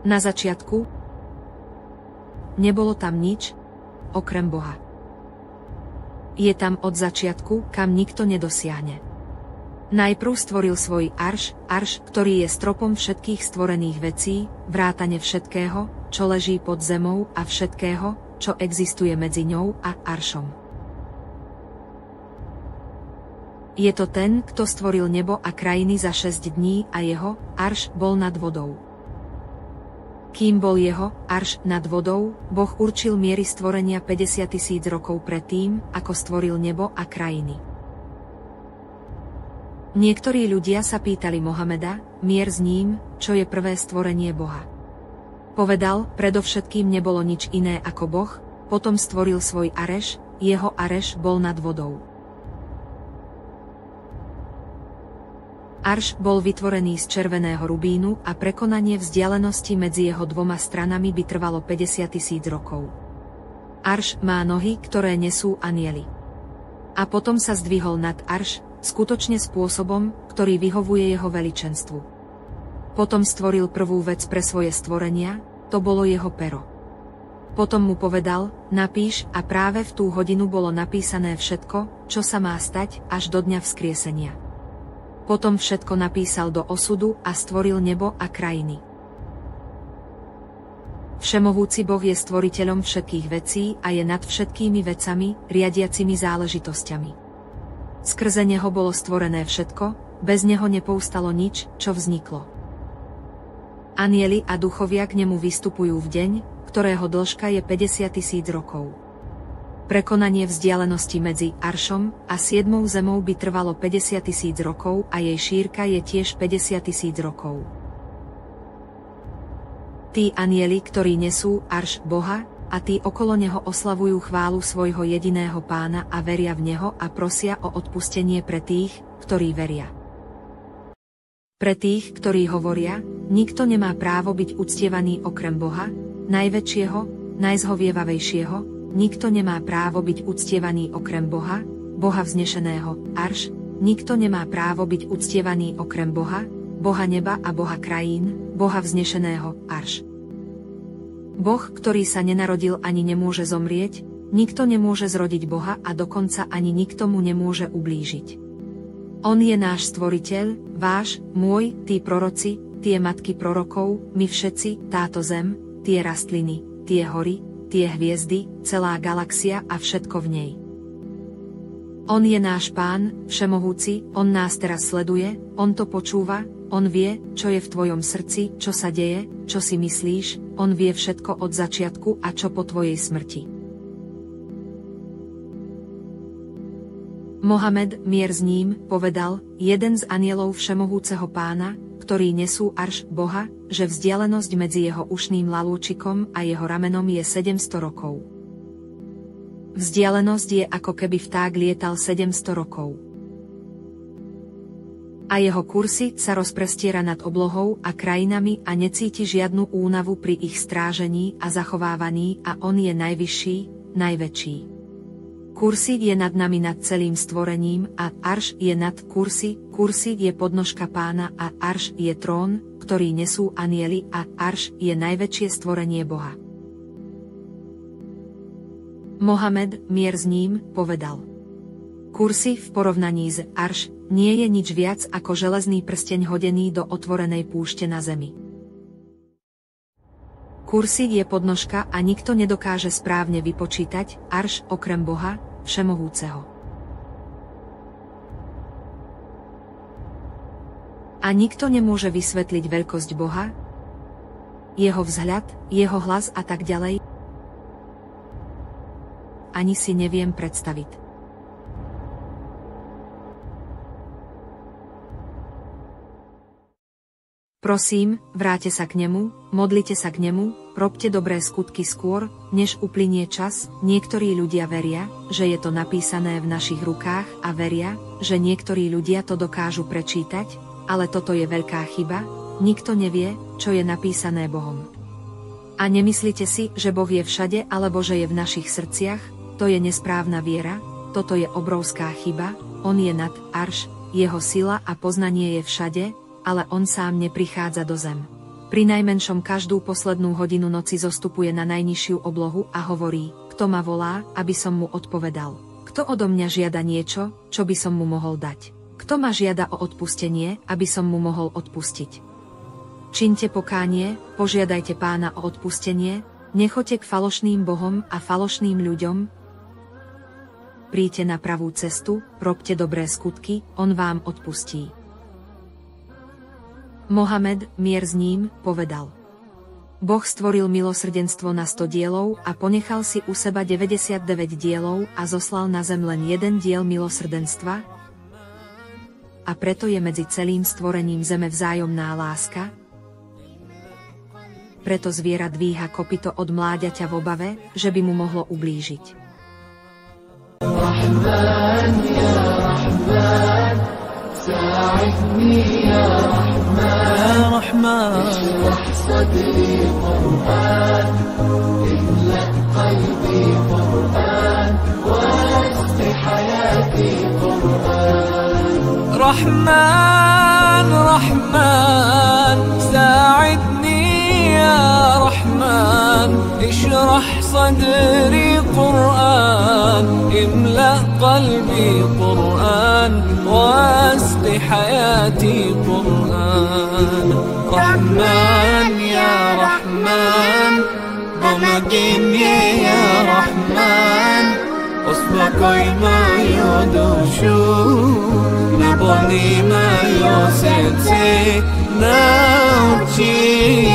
Na začiatku nebolo tam nič, okrem Boha. Je tam od začiatku, kam nikto nedosiahne. Najprv stvoril svoj arš, ktorý je stropom všetkých stvorených vecí, vrátane všetkého, čo leží pod zemou a všetkého, čo existuje medzi ňou a aršom. Je to ten, kto stvoril nebo a krajiny za 6 dní a jeho arš bol nad vodou. Kým bol jeho arš nad vodou, Boh určil miery stvorenia 50 000 rokov predtým, ako stvoril nebo a krajiny. Niektorí ľudia sa pýtali Mohameda, mier s ním, čo je prvé stvorenie Boha. Povedal, predovšetkým nebolo nič iné ako Boh, potom stvoril svoj areš, jeho areš bol nad vodou. Arš bol vytvorený z červeného rubínu a prekonanie vzdialenosti medzi jeho dvoma stranami by trvalo 50 000 rokov. Arš má nohy, ktoré nesú anjeli. A potom sa zdvihol nad arš, skutočne spôsobom, ktorý vyhovuje jeho veličenstvu. Potom stvoril prvú vec pre svoje stvorenia, to bolo jeho pero. Potom mu povedal, napíš, a práve v tú hodinu bolo napísané všetko, čo sa má stať, až do dňa vzkriesenia. Potom všetko napísal do osudu a stvoril nebo a krajiny. Všemohúci Boh je stvoriteľom všetkých vecí a je nad všetkými vecami, riadiacimi záležitosťami. Skrze neho bolo stvorené všetko, bez neho nepoustalo nič, čo vzniklo. Anjeli a duchovia k nemu vystupujú v deň, ktorého dĺžka je 50 000 rokov. Prekonanie vzdialenosti medzi aršom a 7. zemou by trvalo 50 000 rokov a jej šírka je tiež 50 000 rokov. Tí anjeli, ktorí nesú arš Boha, a tí okolo neho oslavujú chválu svojho jediného Pána a veria v neho a prosia o odpustenie pre tých, ktorí veria. Pre tých, ktorí hovoria, nikto nemá právo byť uctievaný okrem Boha, najväčšieho, najzhovievavejšieho, nikto nemá právo byť uctievaný okrem Boha, Boha vznešeného, arš, nikto nemá právo byť uctievaný okrem Boha, Boha neba a Boha krajín, Boha vznešeného, arš. Boh, ktorý sa nenarodil ani nemôže zomrieť, nikto nemôže zrodiť Boha a dokonca ani nikto mu nemôže ublížiť. On je náš stvoriteľ, váš, môj, tí proroci, tie matky prorokov, my všetci, táto zem, tie rastliny, tie hory, tie hviezdy, celá galaxia a všetko v nej. On je náš Pán, všemohúci, on nás teraz sleduje, on to počúva, on vie, čo je v tvojom srdci, čo sa deje, čo si myslíš, on vie všetko od začiatku a čo po tvojej smrti. Mohamed, mier s ním, povedal, jeden z anjelov všemohúceho Pána, ktorí nesú arš Boha, že vzdialenosť medzi jeho ušným lalúčikom a jeho ramenom je 700 rokov. Vzdialenosť je ako keby vták lietal 700 rokov. A jeho kursi sa rozprestiera nad oblohou a krajinami a necíti žiadnu únavu pri ich strážení a zachovávaní a on je najvyšší, najväčší. Kursi je nad nami nad celým stvorením a arš je nad kursi je podnožka Pána a arš je trón, ktorý nesú anjeli a arš je najväčšie stvorenie Boha. Mohamed, mier s ním, povedal. Kursi v porovnaní s arš nie je nič viac ako železný prsteň hodený do otvorenej púšte na zemi. Kursi je podnožka a nikto nedokáže správne vypočítať arš okrem Boha, všemohúceho. A nikto nemôže vysvetliť veľkosť Boha, jeho vzhľad, jeho hlas a tak ďalej. Ani si neviem predstaviť. Prosím, vráte sa k nemu, modlite sa k nemu, robte dobré skutky skôr, než uplynie čas. Niektorí ľudia veria, že je to napísané v našich rukách a veria, že niektorí ľudia to dokážu prečítať, ale toto je veľká chyba, nikto nevie, čo je napísané Bohom. A nemyslite si, že Boh je všade alebo že je v našich srdciach, to je nesprávna viera, toto je obrovská chyba, on je nad arš, jeho sila a poznanie je všade, ale on sám neprichádza do zem. Pri najmenšom každú poslednú hodinu noci zostupuje na najnižšiu oblohu a hovorí, kto ma volá, aby som mu odpovedal. Kto odo mňa žiada niečo, čo by som mu mohol dať. Kto ma žiada o odpustenie, aby som mu mohol odpustiť. Čiňte pokánie, požiadajte Pána o odpustenie, nechoďte k falošným bohom a falošným ľuďom. Príďte na pravú cestu, robte dobré skutky, on vám odpustí. Mohamed, mier s ním, povedal. Boh stvoril milosrdenstvo na 100 dielov a ponechal si u seba 99 dielov a zoslal na zem len jeden diel milosrdenstva? A preto je medzi celým stvorením zeme vzájomná láska? Preto zviera dvíha kopyto od mláďaťa v obave, že by mu mohlo ublížiť. Rahman, ya Rahman, ساعدني يا رحمن اشرح صدري قرآن املأ قلبي قرآن واسق حياتي قرآن رحمن رحمن ساعدني يا رحمن اشرح صدري قرآن املأ قلبي قرآن واسق حياتي قرآن رحمن يا رحمن بمجيني يا رحمن uspokojmajo dušu, naplni moju srdce, nauči